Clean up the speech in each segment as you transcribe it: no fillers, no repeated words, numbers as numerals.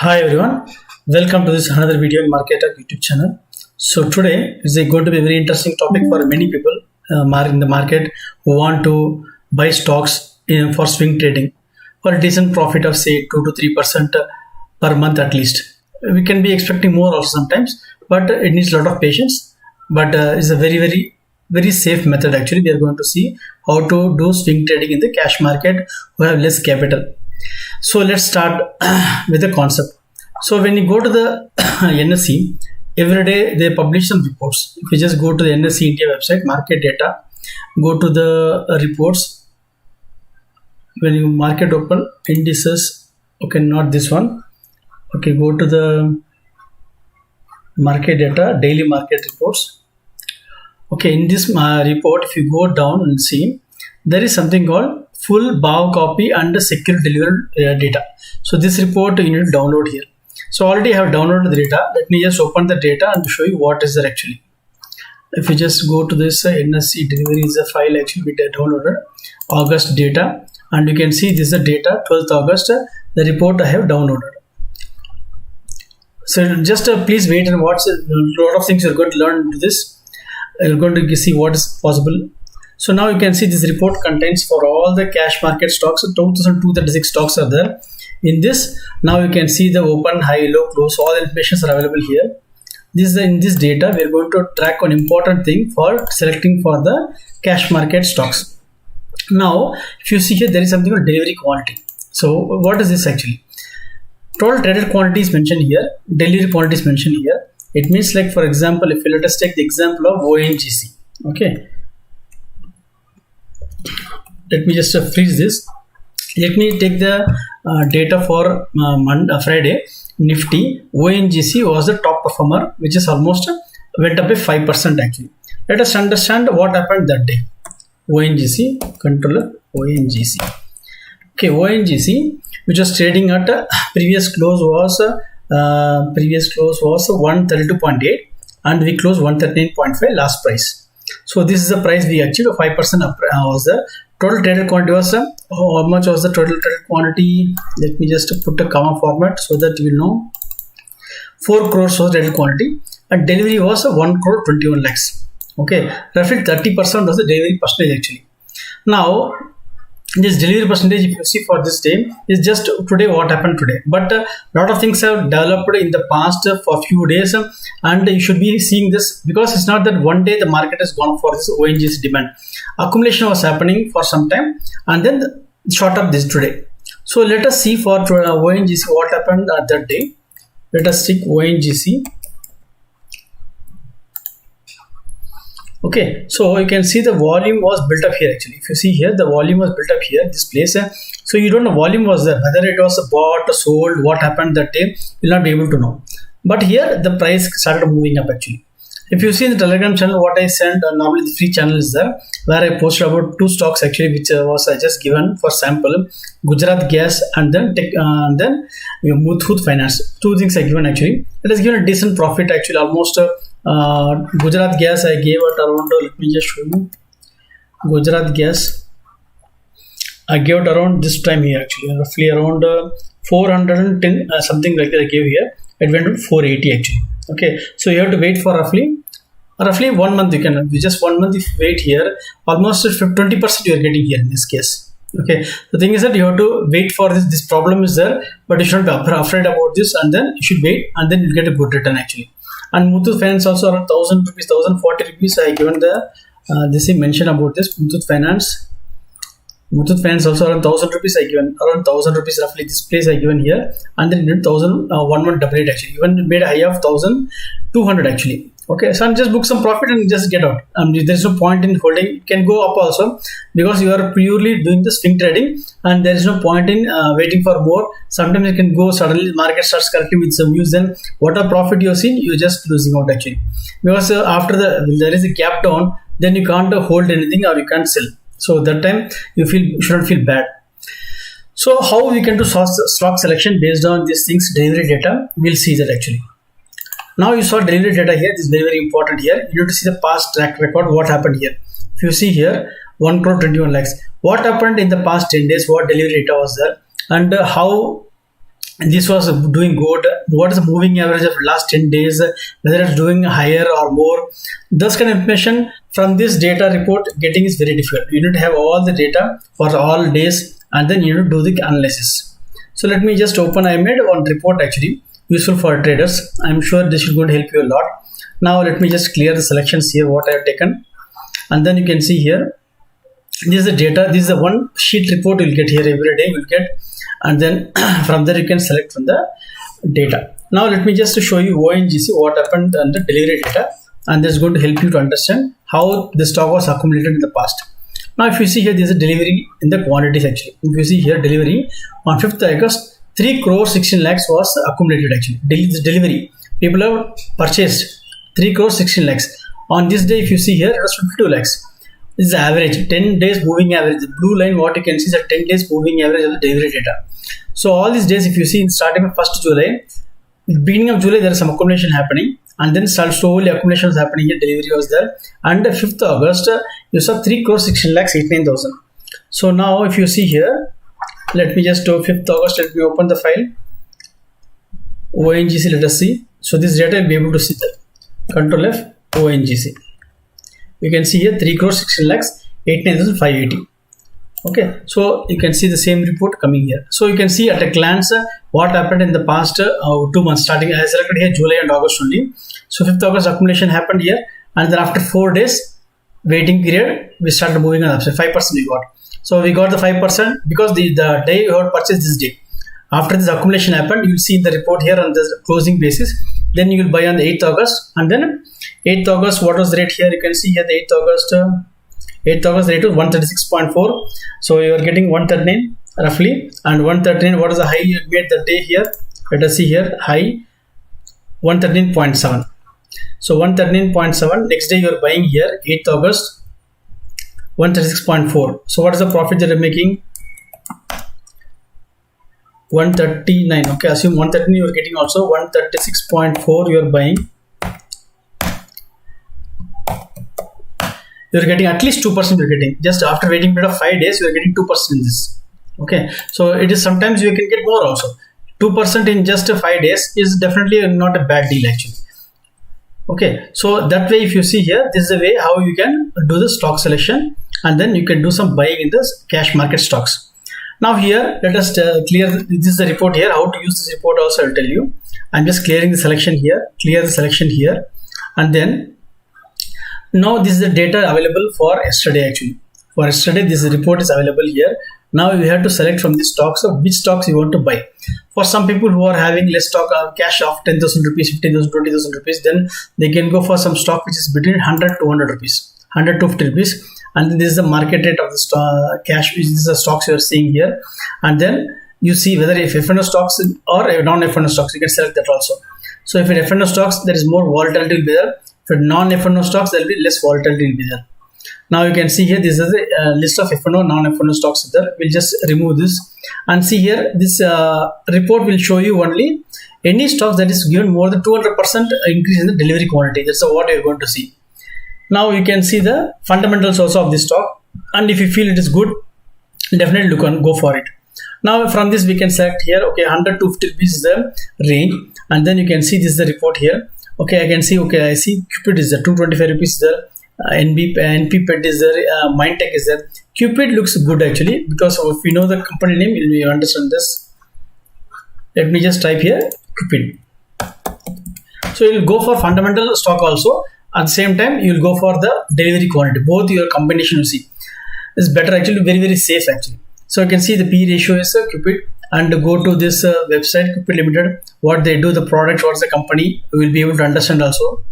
Hi everyone, welcome to this another video in Market Talk YouTube channel. So today is going to be a very interesting topic for many people in the market who want to buy stocks for swing trading for a decent profit of say 2 to 3% per month at least. We can be expecting more also sometimes, but it needs a lot of patience. But it's a very safe method actually. We are going to see how to do swing trading in the cash market who have less capital. So let's start with the concept. So when you go to the NSE, every day they publish some reports. If you just go to the NSE India website, market data, go to the reports. When you market open indices, okay, not this one. Okay, go to the market data, daily market reports. Okay, in this report, if you go down and see, there is something called full bow copy and secure delivered data. So this report you need to download here. So already I have downloaded the data. Let me just open the data and show you what is there actually. If you just go to this NSE delivery is a file actually we downloaded August data, and you can see this is the data 12th August the report I have downloaded. So just please wait and watch. A lot of things you're going to learn into this. You're going to see what is possible. So now you can see this report contains for all the cash market stocks, 2,236 stocks are there. In this, now you can see the open, high, low, close, all the information are available here. In this data, we are going to track an important thing for selecting for the cash market stocks. Now, if you see here, there is something called delivery quantity. So what is this actually? Total traded quantity is mentioned here, delivery quantity is mentioned here. It means like, for example, if you let us take the example of ONGC, okay. Let me just freeze this. Let me take the data for Friday. Nifty ONGC was the top performer, which is almost went up by 5% actually. Let us understand what happened that day. ONGC controller ONGC. Okay, ONGC, which was trading at previous close was 132.8 and we closed 139.5 last price. So this is the price we achieved. 5% was the total traded quantity was how much was the total traded quantity? Let me just put a comma format so that you will know. 4 crores was traded quantity and delivery was 1 crore 21 lakhs. Okay, roughly 30% was the delivery percentage actually. Now this delivery percentage, if you see for this day, is just today what happened today. But a lot of things have developed in the past for a few days, and you should be seeing this because it's not that one day the market has gone for this ONGC demand. Accumulation was happening for some time, and then shot up this today. So let us see for ONGC what happened at that day. Let us see ONGC. Okay, so you can see the volume was built up here actually. If you see here, the volume was built up here, this place. So you don't know volume was there, whether it was bought, sold, what happened that day, you'll not be able to know. But here the price started moving up actually. If you see in the Telegram channel, what I sent, normally the free channel is there, where I posted about 2 stocks actually, which was I just given for sample, Gujarat Gas and then Muthoot Finance. 2 things I given actually. It has given a decent profit actually, almost Gujarat Gas I gave it around, let me just show you. Gujarat Gas I gave it around this time here actually, roughly around 410 something like that I gave here. It went to 480 actually. Okay, so you have to wait for roughly 1 month. You can just 1 month if you wait here, almost 20% you are getting here in this case. Okay, the thing is that you have to wait for this problem is there, but you shouldn't be afraid about this, and then you should wait and then you get a good return actually. And Muthoot Finance also around 1,000 rupees, 1,040 rupees. I given the this is mention about this Muthoot Finance. Muthoot Finance also around 1,000 rupees. I given around 1,000 rupees roughly. This place I given here, and then 1,188 actually. Even made a high of 1,200 actually. Okay, so just book some profit and just get out. There is no point in holding. It can go up also because you are purely doing the swing trading, and there is no point in waiting for more. Sometimes it can go suddenly. Market starts correcting with some news. Then whatever profit you have seen, you're just losing out actually because after there is a gap down, then you can't hold anything or you can't sell. So that time you shouldn't feel bad. So how we can do stock selection based on these things, delivery data, we'll see that actually. Now you saw delivery data here. This is very important here. You need to see the past track record, what happened here. If you see here, 1 crore 21 lakhs. What happened in the past 10 days? What delivery data was there? And how this was doing good, what is the moving average of last 10 days, whether it's doing higher or more. This kind of information from this data report getting is very difficult. You need to have all the data for all days, and then you need to do the analysis. So let me just open. I made one report actually useful for traders. I'm sure this is going to help you a lot. Now let me just clear the selections here what I have taken, and then you can see here this is the data. This is the one sheet report you'll get here every day. You'll get, and then from there you can select from the data. Now let me just show you ONGC what happened on the delivery data, and this is going to help you to understand how the stock was accumulated in the past. Now if you see here, this is delivery in the quantities actually. If you see here, delivery on 5th August 3 crore 16 lakhs was accumulated actually. This delivery, people have purchased 3 crore 16 lakhs. On this day if you see here, it was 52 lakhs. This is the average 10 days moving average. The blue line what you can see is a 10 days moving average of the delivery data. So all these days if you see in starting of 1st July, beginning of July there is some accumulation happening, and then slowly accumulation was happening here, delivery was there, and 5th August you saw 3 crore 16 lakhs 89,000. So now if you see here, let me just do 5th August, let me open the file ONGC, let us see. So this data will be able to see that. Control F, ONGC. You can see here 3 crore 16 lakhs 89,580. Okay, so you can see the same report coming here. So you can see at a glance what happened in the past 2 months, starting I selected here July and August only. So 5th August accumulation happened here, and then after 4 days waiting period we started moving on upside. 5% we got. So we got the 5% because the day you have purchased this day. After this accumulation happened, you will see the report here on the closing basis. Then you will buy on the 8th August, and then 8th August, what was the rate here? You can see here the 8th August rate was 136.4. So you are getting 139 roughly, and 139, what is the high you made the day here? Let us see here, high 113.7. So 113.7, next day you are buying here 8th August 136.4. So what is the profit that you are making? 139. Okay, assume 113 you are getting, also 136.4 you are buying. You are getting at least 2% you are getting. Just after waiting period of 5 days, you are getting 2% in this. Okay, so it is sometimes you can get more also. 2% in just 5 days is definitely not a bad deal actually. Okay, so that way if you see here, this is the way how you can do the stock selection, and then you can do some buying in this cash market stocks. Now here, let us clear, this is the report here, how to use this report also I'll tell you. I'm just clearing the selection here, clear the selection here, and then now this is the data available for yesterday actually. For yesterday, this report is available here. Now you have to select from the stocks of which stocks you want to buy. For some people who are having less stock cash of 10,000 rupees, 15,000, 20,000 rupees, then they can go for some stock which is between 100 to 100 rupees, 100 to 50 rupees. And then this is the market rate of the cash, which is the stocks you are seeing here. And then you see whether if FNO stocks or non-FNO stocks, you can select that also. So if in FNO stocks, there is more volatility will be there. For non-FNO stocks, there will be less volatility will be there. Now you can see here, this is a list of FNO, non-FNO stocks there. We'll just remove this and see here, this report will show you only any stocks that is given more than 200% increase in the delivery quantity. That's what you're going to see. Now you can see the fundamentals also of this stock, and if you feel it is good, definitely go for it. Now from this we can select here, okay, 100 to 50 rupees is the range, and then you can see this is the report here. Okay, I can see, okay, I see Cupid is there, 225 rupees is there, NP Pet is there, Mindtech is there. Cupid looks good actually, because if we know the company name, you understand this. Let me just type here Cupid. So you will go for fundamental stock also. At the same time, you will go for the delivery quantity. Both your combination you see is better actually, very safe actually. So you can see the P ratio is Cupid, and go to this website Cupid Limited. What they do, the product, what's the company, you will be able to understand also.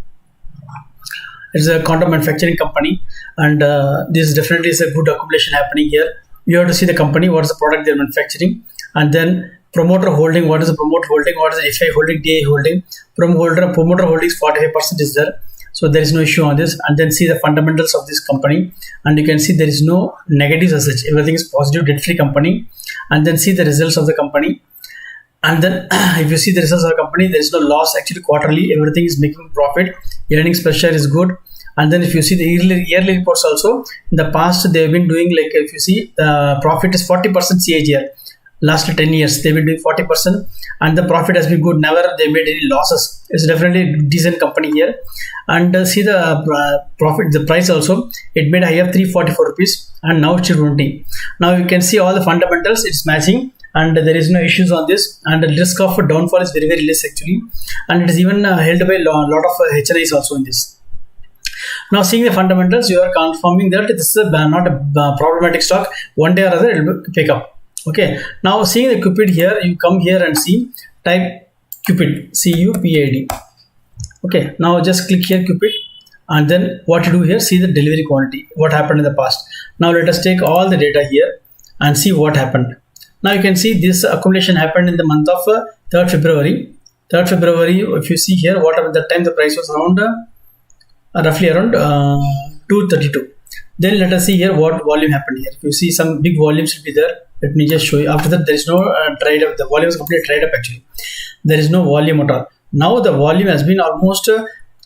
It's a contract manufacturing company, and this definitely is a good accumulation happening here. You have to see the company, what is the product they're manufacturing, and then promoter holding, what is the promoter holding, what is the FI holding, DI holding. Promoter holding is 45% is there. So there is no issue on this, and then see the fundamentals of this company, and you can see there is no negatives as such. Everything is positive, debt-free company, and then see the results of the company. And then if you see the results of the company, there is no loss actually quarterly. Everything is making profit. Earnings per share is good. And then if you see the yearly reports also, in the past they have been doing, like if you see the profit is 40% CAGR. last 10 years they've been doing 40%, and the profit has been good. Never they made any losses. It's definitely a decent company here. And see the profit, the price also, it made high of 344 rupees and now it's 20. Now you can see all the fundamentals, it's matching, and there is no issues on this, and the risk of downfall is very less actually, and it is even held by a lot of HNIs also in this. Now seeing the fundamentals, you are confirming that this is not a problematic stock. One day or other it will pick up. Okay, now seeing the Cupid here, you come here and see, type Cupid, CUPID. Okay, now just click here Cupid, and then what you do here, see the delivery quantity, what happened in the past. Now let us take all the data here and see what happened. Now you can see this accumulation happened in the month of 3rd February. 3rd February, if you see here, what happened at that time, the price was around roughly around 232. Then let us see here what volume happened here. If you see some big volumes will be there. Let me just show you. After that, there is no trade up. The volume is completely trade up actually. There is no volume at all. Now the volume has been almost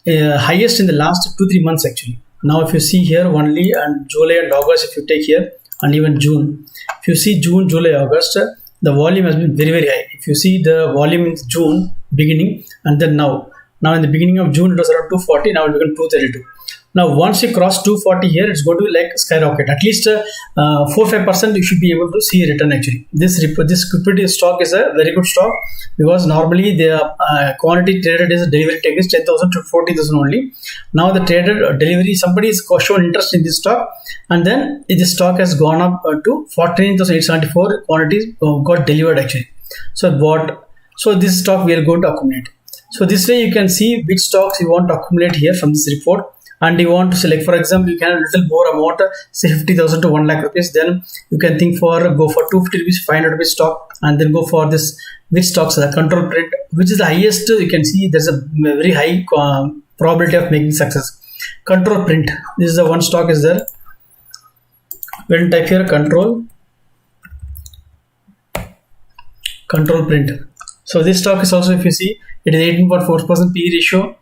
highest in the last 2-3 months actually. Now if you see here only, and July and August, if you take here, and even June, if you see June, July, August, the volume has been very high. If you see the volume in June beginning, and then now in the beginning of June it was around 240, now it became 232. Now once you cross 240 here, it's going to like skyrocket. At least 4-5% you should be able to see a return actually. This Cupid stock is a very good stock, because normally the quantity traded is delivery take is 10,000 to 40,000 only. Now the traded delivery, somebody is shown interest in this stock, and then this stock has gone up to 49,874 quantities got delivered actually. So this stock we are going to accumulate. So this way you can see which stocks you want to accumulate here from this report, and you want to select. For example, you can a little more amount, say 50,000 to 1 lakh rupees. Then you can think for go for 250 rupees, 500 rupees stock, and then go for this which stocks are control print, which is the highest. You can see there's a very high probability of making success. Control print, this is the one stock is there. We'll type here control print. So this stock is also, if you see, it is 18.4% PE ratio.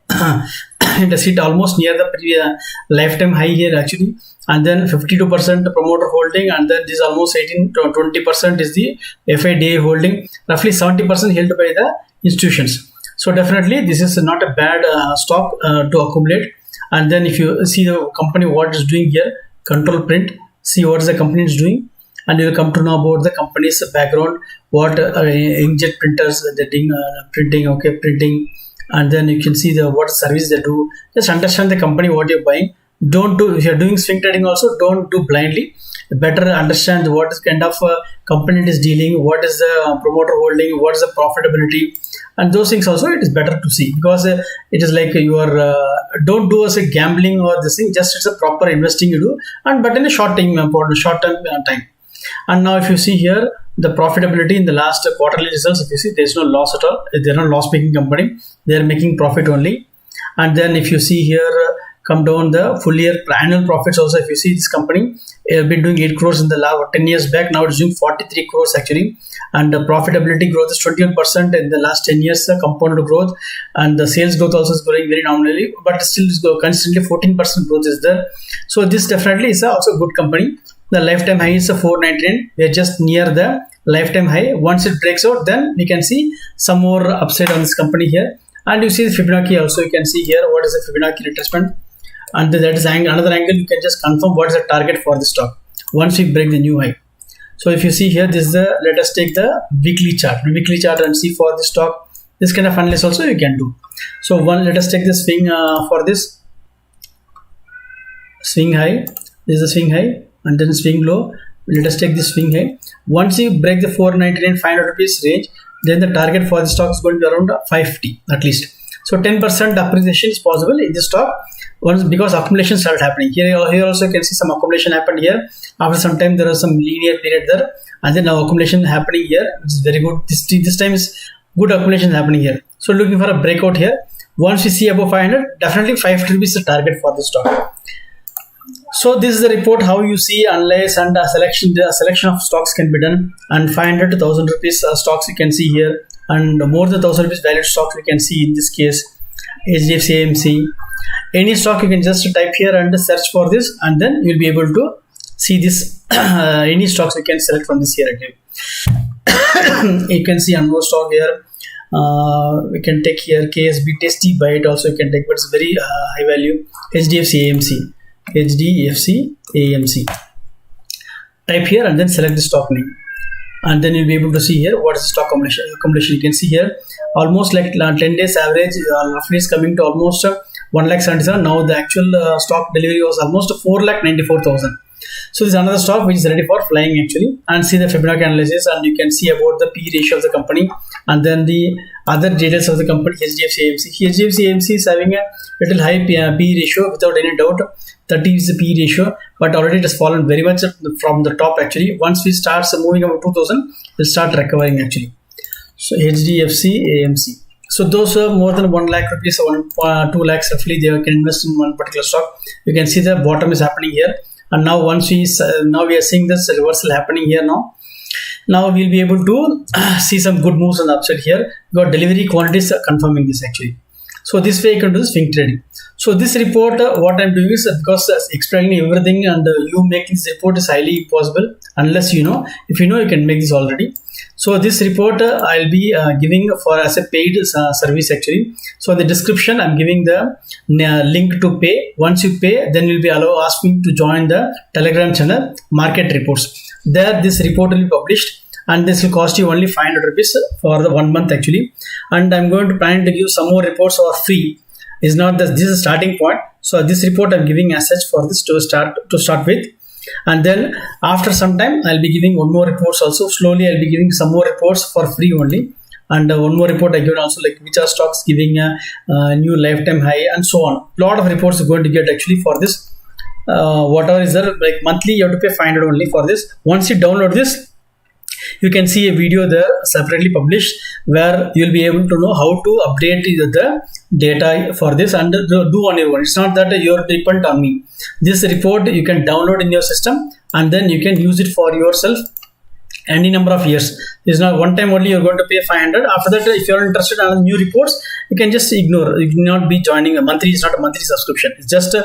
It has hit almost near the lifetime high here actually, and then 52% promoter holding, and then this almost 18 to 20% is the FIDA holding, roughly 70% held by the institutions. So definitely this is not a bad stock to accumulate. And then if you see the company what is doing here, control print, see what the company is doing, and you will come to know about the company's background, what inkjet printers they're doing, printing, and then you can see the what service they do. Just understand the company what you're buying. Don't do, if you're doing swing trading also, don't do blindly. Better understand what is kind of company it is dealing, what is the promoter holding, what is the profitability, and those things also it is better to see, because it is like you are don't do as a gambling or this thing, just it's a proper investing you do, and but in a short term time. And now if you see here the profitability in the last quarterly results, if you see there is no loss at all. They are not loss making company, they are making profit only. And then if you see here, come down the full year annual profits also, if you see this company have been doing 8 crores in the last 10 years back, now it's doing 43 crores actually, and the profitability growth is 21% in the last 10 years compounded growth, and the sales growth also is growing very nominally, but still is consistently 14% growth is there. So this definitely is also a good company. The lifetime high is 499. We are just near the lifetime high. Once it breaks out, then we can see some more upside on this company here. And you see the Fibonacci also, you can see here what is the Fibonacci retracement, and that is another angle. You can just confirm what is the target for the stock once we break the new high. So if you see here, this is the, let us take the weekly chart and see for the stock. This kind of analysis also you can do. So let us take the swing for this swing high. This is the swing high, and then swing low. Let us take this swing high. Once you break the 499 500 rupees range, then the target for the stock is going to be around 550 at least. So 10% appreciation is possible in this stock once, because accumulation started happening here also you can see some accumulation happened here. After some time there was some linear period there, and then now accumulation happening here, which is very good. This time is good accumulation happening here. So looking for a breakout here. Once we see above 500, definitely 550 rupees is the target for the stock. So this is the report how you see analyze and a selection of stocks can be done, and 500 to 1000 rupees stocks you can see here, and more than 1000 rupees valued stocks we can see in this case HDFC AMC. Any stock you can just type here and search for this, and then you'll be able to see this any stocks you can select from this here again. You can see another stock here. We can take here KSB Testy Byte also you can take, but it's very high value. HDFC AMC. Type here and then select the stock name, and then you'll be able to see here what is the stock accumulation. You can see here almost like 10 days average roughly is coming to almost 1,77,000. Now the actual stock delivery was almost 4,94,000. So this is another stock which is ready for flying actually. And see the Fibonacci analysis, and you can see about the P ratio of the company, and then the other details of the company. HDFC AMC is having a little high P ratio without any doubt. 30 is the P ratio, but already it has fallen very much from the top actually. Once we start moving about 2000, we'll start recovering actually. So HDFC AMC. So those are more than 1 lakh rupees or 2 lakhs roughly they can invest in one particular stock. You can see the bottom is happening here, and now once we are seeing this reversal happening here now. Now we'll be able to see some good moves on the upside here. We got delivery quantities confirming this actually. So this way you can do swing trading. So this report, what I'm doing is because explaining everything and you make this report is highly impossible unless you know. If you know, you can make this already. So this report I'll be giving for as a paid service actually. So in the description I'm giving the link to pay. Once you pay, then you'll be asking to join the Telegram channel Market Reports. There this report will be published, and this will cost you only 500 rupees for the 1 month actually. And I'm going to plan to give some more reports for free. Is not this is a starting point. So this report I'm giving as such for this to start with, and then after some time I'll be giving one more reports also. Slowly I'll be giving some more reports for free only, and one more report I given also, like which are stocks giving a new lifetime high and so on. Lot of reports you're going to get actually for this. Whatever is there, like monthly you have to pay 500 only for this. Once you download this, you can see a video there separately published where you'll be able to know how to update the data for this and do on your own. It's not that you're dependent on me. This report you can download in your system, and then you can use it for yourself any number of years. It's not one time only you're going to pay 500. After that, if you're interested in new reports, you can just ignore. You cannot be joining a monthly. It's not a monthly subscription. It's just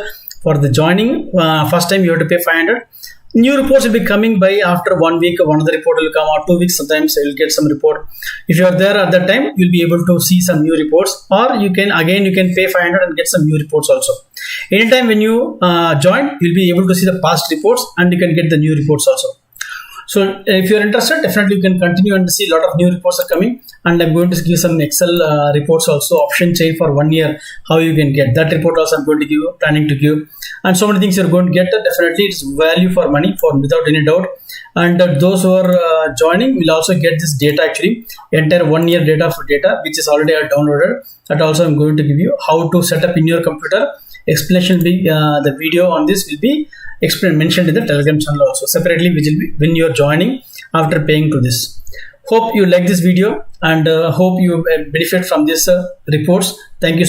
for the joining. First time you have to pay 500. New reports will be coming by after 1 week. One other report will come out 2 weeks. Sometimes you'll get some report. If you are there at that time, you'll be able to see some new reports, or you can pay 500 and get some new reports also. Anytime when you join, you'll be able to see the past reports, and you can get the new reports also. So if you're interested, definitely you can continue and see a lot of new reports are coming, and I'm going to give some Excel reports also, option chain for 1 year, how you can get that report also. I'm going to give, planning to give, and so many things you're going to get. Definitely it's value for money, for without any doubt. And those who are joining will also get this data actually, entire 1 year data which is already downloaded. That also I'm going to give you how to set up in your computer. Explanation will be the video on this will be mentioned in the Telegram channel also separately, which will be when you are joining after paying to this. Hope you like this video, and hope you benefit from this reports. Thank you.